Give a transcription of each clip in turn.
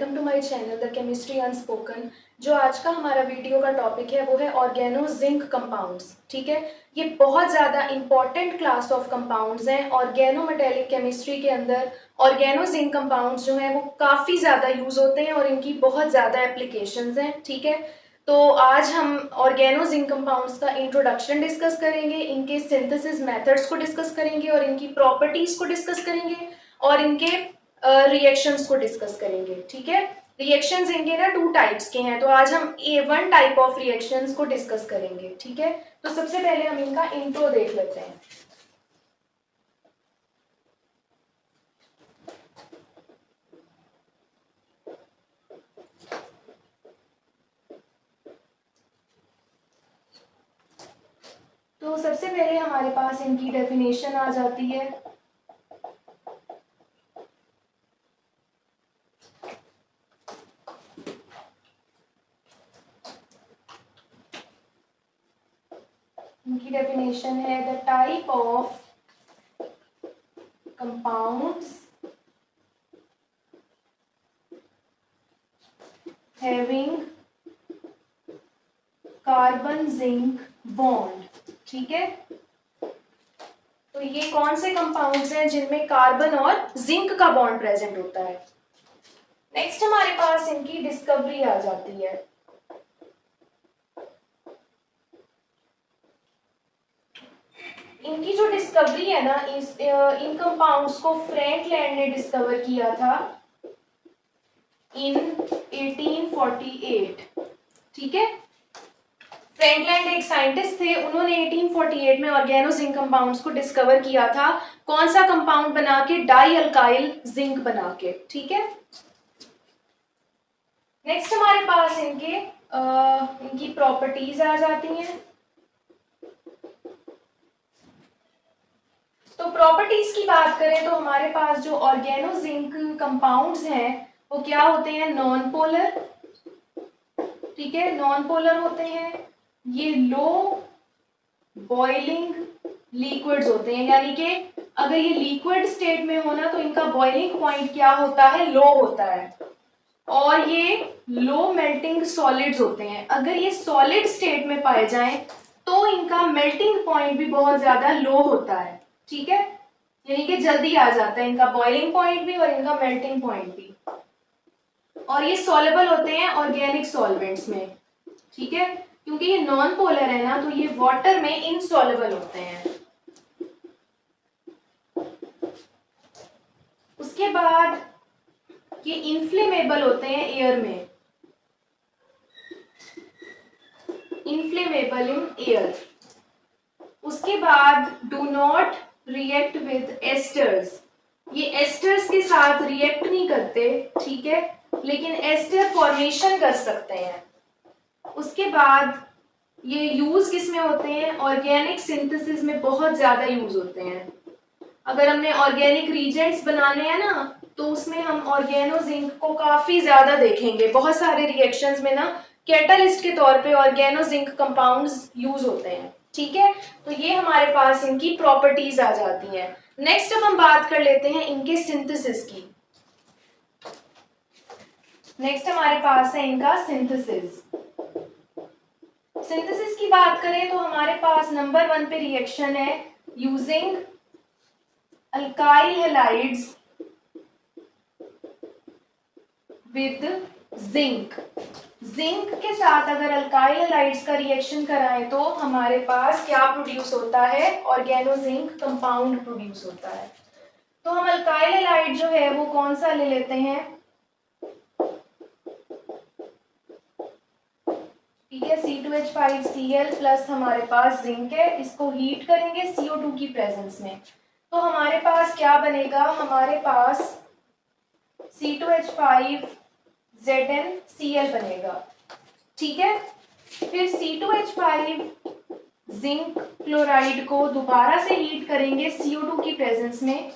Welcome to my channel the chemistry unspoken. जो आज का हमारा वीडियो का टॉपिक है वो है ऑर्गेनो जिंक कंपाउंड्स। ठीक है, ये बहुत ज़्यादा इंपॉर्टेंट क्लास ऑफ कंपाउंड्स हैं। ऑर्गेनो मेटेलिक केमिस्ट्री के अंदर ऑर्गेनो जिंक कंपाउंड्स जो हैं वो काफ़ी ज़्यादा यूज़ होते हैं और इनकी बहुत ज़्यादा एप्लीकेशंस हैं। ठीक है, तो आज हम ऑर्गेनो जिंक कंपाउंड्स का इंट्रोडक्शन डिस्कस करेंगे, इनके सिंथेसिस मेथड्स को डिस्कस करेंगे और इनकी प्रॉपर्टीज़ को डिस्कस करेंगे और इनके रिएक्शंस को डिस्कस करेंगे। ठीक है, रिएक्शंस इनके ना टू टाइप्स के हैं, तो आज हम वन टाइप ऑफ रिएक्शंस को डिस्कस करेंगे। ठीक है, तो सबसे पहले हम इनका इंट्रो देख लेते हैं। तो सबसे पहले हमारे पास इनकी डेफिनेशन आ जाती है। इनकी डेफिनेशन है the type of compounds having carbon zinc bond. ठीक है, तो ये कौन से कंपाउंड्स हैं जिनमें कार्बन और जिंक का बॉन्ड प्रेजेंट होता है। नेक्स्ट हमारे पास इनकी डिस्कवरी आ जाती है। इनकी जो डिस्कवरी है ना, इन कंपाउंड्स को फ्रैंकलैंड ने डिस्कवर किया था इन 1848। ठीक है, फ्रैंकलैंड एक साइंटिस्ट थे, उन्होंने 1848 में ऑर्गेनो जिंक कंपाउंड्स को डिस्कवर किया था। कौन सा कंपाउंड बना के? डाई अल्काइल जिंक बना के। ठीक है, नेक्स्ट हमारे पास इनकी प्रॉपर्टीज आ जाती हैं। तो प्रॉपर्टीज की बात करें तो हमारे पास जो ऑर्गेनो जिंक कंपाउंड्स हैं वो क्या होते हैं? Non polar. ठीक है, नॉन पोलर होते हैं, ये लो बॉइलिंग लिक्विड्स होते हैं, यानी कि अगर ये लिक्विड स्टेट में हो ना तो इनका बॉइलिंग पॉइंट क्या होता है? लो होता है। और ये लो मेल्टिंग सॉलिड्स होते हैं, अगर ये सॉलिड स्टेट में पाए जाएं तो इनका मेल्टिंग पॉइंट भी बहुत ज्यादा लो होता है। ठीक है, यानी कि जल्दी आ जाता है इनका बॉइलिंग पॉइंट भी और इनका मेल्टिंग पॉइंट भी। और ये सॉलेबल होते हैं ऑर्गेनिक सॉल्वेंट्स में। ठीक है, क्योंकि ये नॉन पोलर है ना तो ये वाटर में इनसॉलेबल होते हैं। उसके बाद ये इनफ्लेमेबल होते हैं एयर में, इनफ्लेमेबल इन एयर। उसके बाद do not react with asters, ये एस्टर्स के साथ रिएक्ट नहीं करते। ठीक है, लेकिन एस्टर फॉर्मेशन कर सकते हैं। उसके बाद ये यूज किस में होते हैं? ऑर्गेनिक सिंथेसिस में बहुत ज्यादा यूज होते हैं। अगर हमने ऑर्गेनिक रीजेंट्स बनाने हैं ना तो उसमें हम ऑर्गेनो जिंक को काफी ज्यादा देखेंगे। बहुत सारे रिएक्शंस में ना कैटलिस्ट के तौर पे ऑर्गेनो जिंक कंपाउंड्स यूज होते हैं। ठीक है, तो ये हमारे पास इनकी प्रॉपर्टीज आ जाती हैं। नेक्स्ट अब हम बात कर लेते हैं इनके सिंथेसिस की। नेक्स्ट हमारे पास है इनका सिंथेसिस। सिंथेसिस की बात करें तो हमारे पास नंबर 1 पे रिएक्शन है using alkyl halides with zinc. Zinc के साथ अगर अल्काइल हैलाइड्स का रिएक्शन कराएं तो हमारे पास क्या प्रोड्यूस होता है? ऑर्गेनो जिंक कंपाउंड प्रोड्यूस होता है। तो हम अल्काइल हैलाइड जो है वो कौन सा ले लेते हैं? ठीक है, C2H5Cl प्लस हमारे पास जिंक है, इसको हीट करेंगे CO2 की प्रेजेंस में, तो हमारे पास क्या बनेगा? हमारे पास C2H5ZnCl बनेगा। ठीक है, फिर C2H5 जिंक क्लोराइड को दोबारा से हीट करेंगे CO2 की प्रेजेंस में,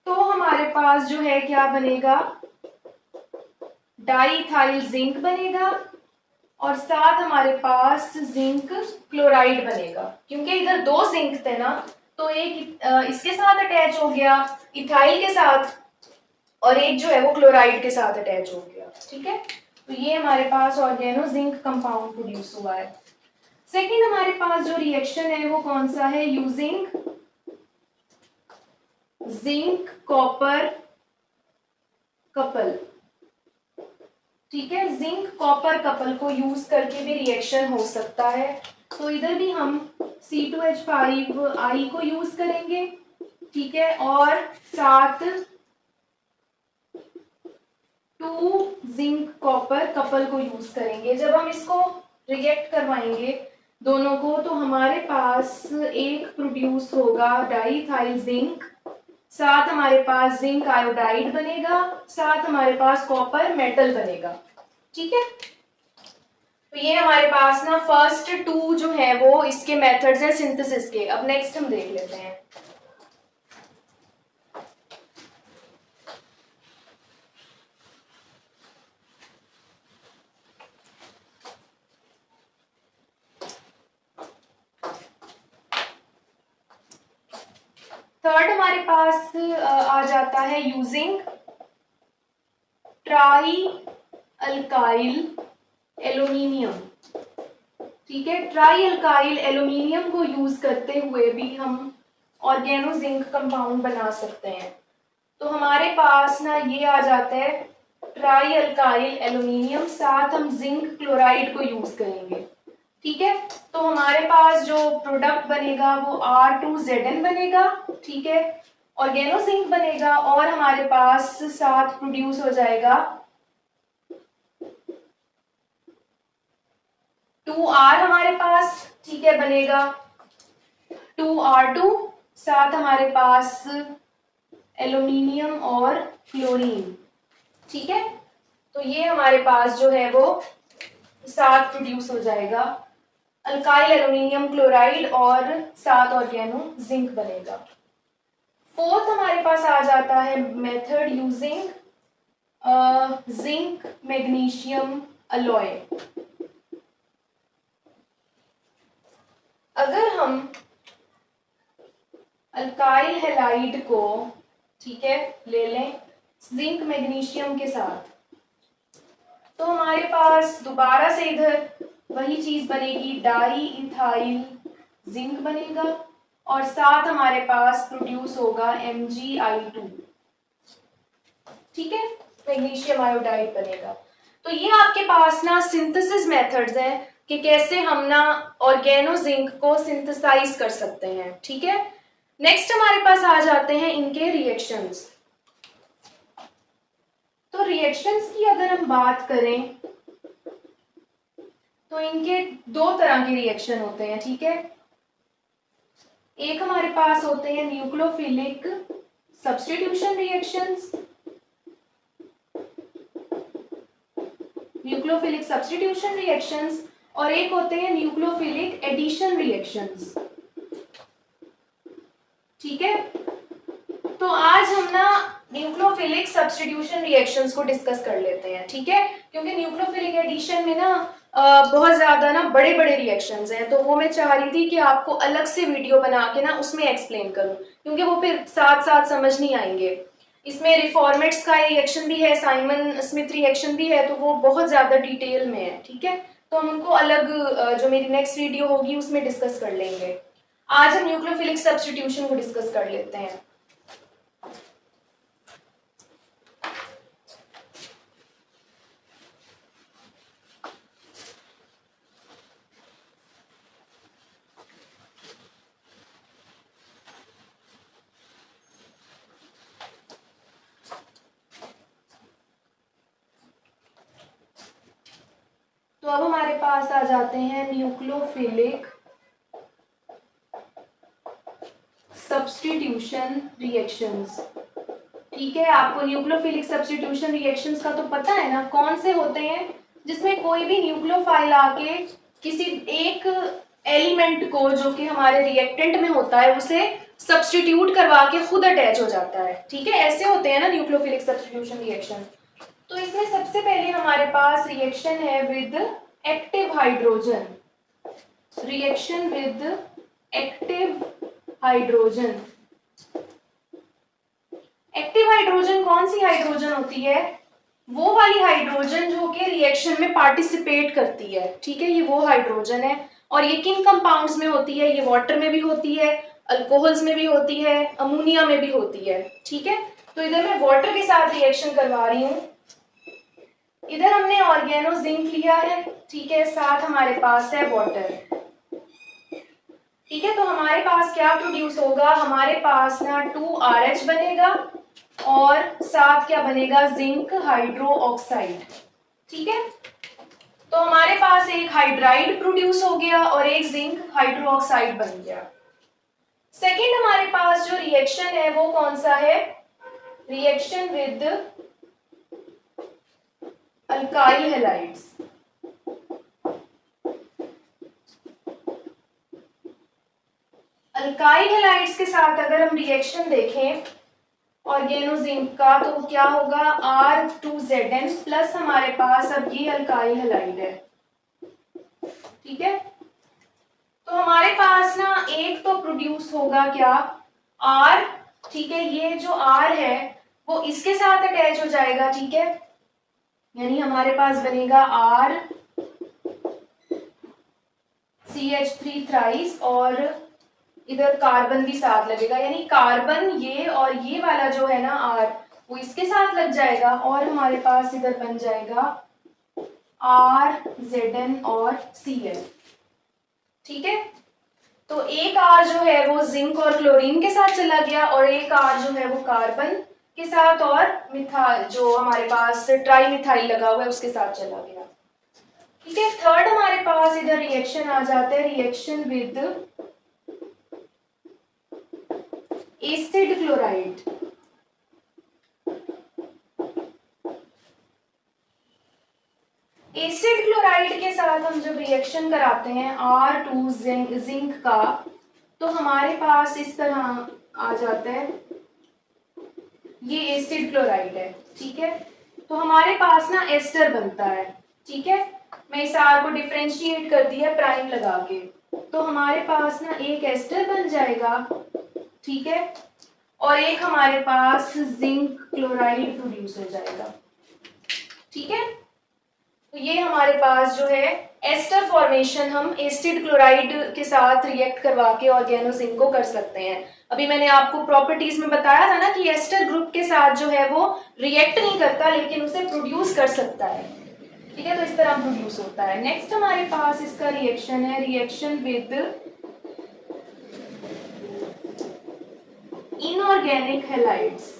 तो हमारे पास जो है क्या बनेगा? डाईइथाइल जिंक बनेगा और साथ हमारे पास जिंक क्लोराइड बनेगा। क्योंकि इधर दो जिंक थे ना तो एक इसके साथ अटैच हो गया इथाइल के साथ, और एक जो है वो क्लोराइड के साथ अटैच हो गया। ठीक है, तो ये हमारे पास ऑर्गेनो जिंक कंपाउंड प्रोड्यूस हुआ है। सेकेंड हमारे पास जो रिएक्शन है वो कौन सा है, यूजिंग जिंक कॉपर कपल। ठीक है, जिंक कॉपर कपल को यूज करके भी रिएक्शन हो सकता है। तो इधर भी हम C2H5 को यूज करेंगे। ठीक है, और साथ 2 जिंक कॉपर कपल को यूज करेंगे। जब हम इसको रिएक्ट करवाएंगे दोनों को, तो हमारे पास एक प्रोड्यूस होगा डाईथाइल जिंक, साथ हमारे पास जिंक आयोडाइड बनेगा, साथ हमारे पास कॉपर मेटल बनेगा। ठीक है, तो ये हमारे पास ना फर्स्ट 2 जो है वो इसके मेथड्स हैं सिंथेसिस के। अब नेक्स्ट हम देख लेते हैं। थर्ड हमारे पास आ जाता है यूजिंग ट्राई अल्काइल एल्यूमिनियम। ठीक है, ट्राई अल्काइल एल्यूमिनियम को यूज करते हुए भी हम ऑर्गेनो जिंक कंपाउंड बना सकते हैं। तो हमारे पास ना ये आ जाता है ट्राई अल्काइल एल्यूमिनियम, साथ हम जिंक क्लोराइड को यूज करेंगे। ठीक है, तो हमारे पास जो प्रोडक्ट बनेगा वो R2Zn बनेगा। ठीक है, ऑर्गेनो जिंक बनेगा और हमारे पास साथ प्रोड्यूस हो जाएगा 2R हमारे पास। ठीक है, बनेगा 2R2, साथ हमारे पास एल्यूमिनियम और क्लोरीन। ठीक है, तो ये हमारे पास जो है वो साथ प्रोड्यूस हो जाएगा अल्काइल एल्यूमिनियम क्लोराइड और साथ ऑर्गेनो जिंक बनेगा। फोर्थ हमारे पास आ जाता है method using zinc magnesium alloy. अगर हम अल्काइल हैलाइड को, ठीक है, ले लें जिंक मैग्नीशियम के साथ, तो हमारे पास दोबारा से इधर वही चीज बनेगी, डाई इथाइल जिंक बनेगा और साथ हमारे पास प्रोड्यूस होगा MgI2। ठीक है, मैग्नीशियम आयोडाइड बनेगा। तो ये आपके पास ना सिंथेसिस मेथड्स हैं कि कैसे हम ना ऑर्गेनो जिंक को सिंथेसाइज कर सकते हैं। ठीक है, नेक्स्ट हमारे पास आ जाते हैं इनके रिएक्शंस। तो रिएक्शंस की अगर हम बात करें तो इनके 2 तरह के रिएक्शन होते हैं। ठीक है, एक हमारे पास होते हैं nucleophilic substitution reactions, nucleophilic substitution reactions, और एक होते हैं न्यूक्लियोफिलिक एडिशन रिएक्शंस। ठीक है, तो आज हम ना न्यूक्लियोफिलिक सब्स्टिट्यूशन रिएक्शंस को डिस्कस कर लेते हैं। ठीक है, क्योंकि न्यूक्लियोफिलिक एडिशन में ना बहुत ज्यादा ना बड़े बड़े रिएक्शंस हैं, तो वो मैं चाह रही थी कि आपको अलग से वीडियो बना के ना उसमें एक्सप्लेन करूं, क्योंकि वो फिर साथ साथ समझ नहीं आएंगे। इसमें रिफॉर्मेट्स का रिएक्शन भी है, साइमन स्मिथ रिएक्शन भी है, तो वो बहुत ज्यादा डिटेल में है। ठीक है, तो हम उनको अलग जो मेरी नेक्स्ट वीडियो होगी उसमें डिस्कस कर लेंगे। आज हम न्यूक्लियोफिलिक सब्स्टिट्यूशन को डिस्कस कर लेते हैं। तो अब हमारे पास आ जाते हैं न्यूक्लियोफिलिक सब्स्टिट्यूशन रिएक्शंस। ठीक है, आपको न्यूक्लियोफिलिक सब्स्टिट्यूशन रिएक्शंस का तो पता है ना, कौन से होते हैं, जिसमें कोई भी न्यूक्लियोफाइल आके किसी एक एलिमेंट को जो कि हमारे रिएक्टेंट में होता है उसे सब्स्टिट्यूट करवा के खुद अटैच हो जाता है। ठीक है, ऐसे होते हैं ना न्यूक्लियोफिलिक सब्स्टिट्यूशन रिएक्शन। तो इसमें सबसे पहले हमारे पास रिएक्शन है with active hydrogen, reaction with active hydrogen. Active hydrogen कौन सी हाइड्रोजन होती है? वो वाली हाइड्रोजन जो कि रिएक्शन में पार्टिसिपेट करती है, ठीक है, ये वो हाइड्रोजन है। और ये किन कंपाउंड्स में होती है? ये वाटर में भी होती है, अल्कोहल्स में भी होती है, अमोनिया में भी होती है, ठीक है। तो इधर मैं वाटर के साथ रिएक्शन करवा रही हूँ। इधर हमने ऑर्गेनो जिंक लिया है, ठीक है, साथ हमारे पास है वाटर, ठीक है। तो हमारे पास क्या प्रोड्यूस होगा? हमारे पास ना 2RH बनेगा और साथ क्या बनेगा? जिंक हाइड्रो ऑक्साइड, ठीक है। तो हमारे पास एक हाइड्राइड प्रोड्यूस हो गया और एक जिंक हाइड्रो ऑक्साइड बन गया। सेकेंड हमारे पास जो रिएक्शन है वो कौन सा है? Reaction with alkyl halides. Alkyl halides के साथ अगर हम रिएक्शन देखें ऑर्गेनो जिंक का, तो क्या होगा? R2Zn प्लस हमारे पास अब ये अल्काइल हैलाइड है, ठीक है। तो हमारे पास ना एक तो प्रोड्यूस होगा क्या? R, ठीक है, ये जो R है वो इसके साथ अटैच हो जाएगा, ठीक है, यानी हमारे पास बनेगा R CH3 थ्राइस और इधर कार्बन भी साथ लगेगा, यानी कार्बन ये और ये वाला जो है ना R वो इसके साथ लग जाएगा और हमारे पास इधर बन जाएगा RZn और Cl, ठीक है। तो एक R जो है वो जिंक और क्लोरीन के साथ चला गया और एक R जो है वो कार्बन के साथ और मिथाइल जो हमारे पास ट्राई मिथाइल लगा हुआ है उसके साथ चला गया, ठीक है। थर्ड हमारे पास इधर रिएक्शन आ जाता है, reaction with acid chloride. Acid chloride के साथ हम जब रिएक्शन कराते हैं R2 जिंक का, तो हमारे पास इस तरह आ जाता है, ये एसिड क्लोराइड है, ठीक है। तो हमारे पास ना एस्टर बनता है, ठीक है। मैं इस R को डिफरेंशिएट कर दिया प्राइम लगा के, तो हमारे पास ना एक एस्टर बन जाएगा, ठीक है, और एक हमारे पास जिंक क्लोराइड प्रोड्यूस हो जाएगा, ठीक है। तो ये हमारे पास जो है एस्टर फॉर्मेशन हम एसिड क्लोराइड के साथ रिएक्ट करवा के ऑर्गेनो जिंक को कर सकते हैं। अभी मैंने आपको प्रॉपर्टीज में बताया था ना कि एस्टर ग्रुप के साथ जो है वो रिएक्ट नहीं करता लेकिन उसे प्रोड्यूस कर सकता है, ठीक है। तो इस तरह प्रोड्यूस होता है। नेक्स्ट हमारे पास इसका रिएक्शन है, reaction with inorganic halides.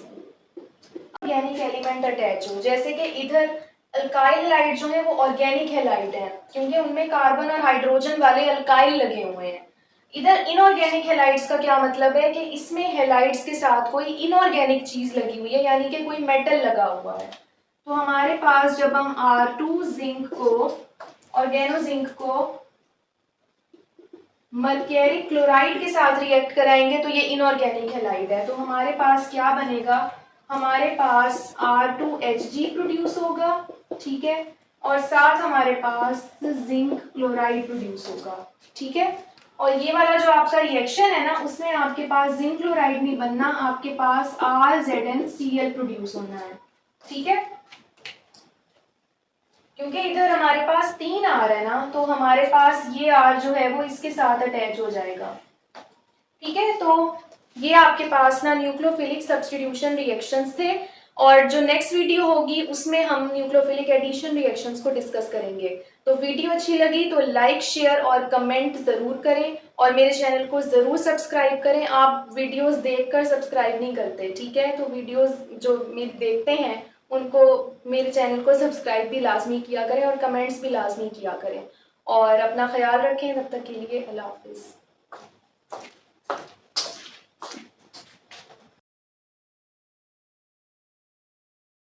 Organic element attach हो, जैसे कि इधर अल्काइल हैलाइड जो है वो ऑर्गेनिक हैलाइड है क्योंकि उनमें कार्बन और हाइड्रोजन वाले अल्काइल लगे हुए हैं। इधर इनऑर्गेनिक हैलाइड्स का क्या मतलब है कि इसमें हैलाइड्स के साथ कोई इनऑर्गेनिक चीज लगी हुई है, यानी कि कोई मेटल लगा हुआ है। तो हमारे पास जब हम R2 जिंक को ऑर्गेनो जिंक को मर्क्यूरिक क्लोराइड के साथ रिएक्ट कराएंगे तो ये इनऑर्गेनिक हैलाइड है। तो हमारे पास क्या बनेगा? हमारे पास R2Hg प्रोड्यूस होगा, ठीक है, और साथ हमारे पास जिंक क्लोराइड प्रोड्यूस होगा, ठीक है। और ये वाला जो आपका रिएक्शन है ना उसमें आपके पास जिंक क्लोराइड नहीं बनना, आपके पास RZnCl प्रोड्यूस होना है, ठीक है। क्योंकि इधर हमारे पास 3 R है ना, तो हमारे पास ये R जो है वो इसके साथ अटैच हो जाएगा, ठीक है। तो ये आपके पास ना न्यूक्लियोफिलिक सब्स्टिट्यूशन रिएक्शंस थे और जो नेक्स्ट वीडियो होगी उसमें हम न्यूक्लियोफिलिक एडिशन रिएक्शंस को डिस्कस करेंगे। तो वीडियो अच्छी लगी तो लाइक शेयर और कमेंट ज़रूर करें और मेरे चैनल को ज़रूर सब्सक्राइब करें। आप वीडियोस देखकर सब्सक्राइब नहीं करते, ठीक है, तो वीडियोस जो मेरे देखते हैं उनको मेरे चैनल को सब्सक्राइब भी लाजमी किया करें और कमेंट्स भी लाजमी किया करें और अपना ख्याल रखें। तब तक के लिए अल्लाह हाफिज़।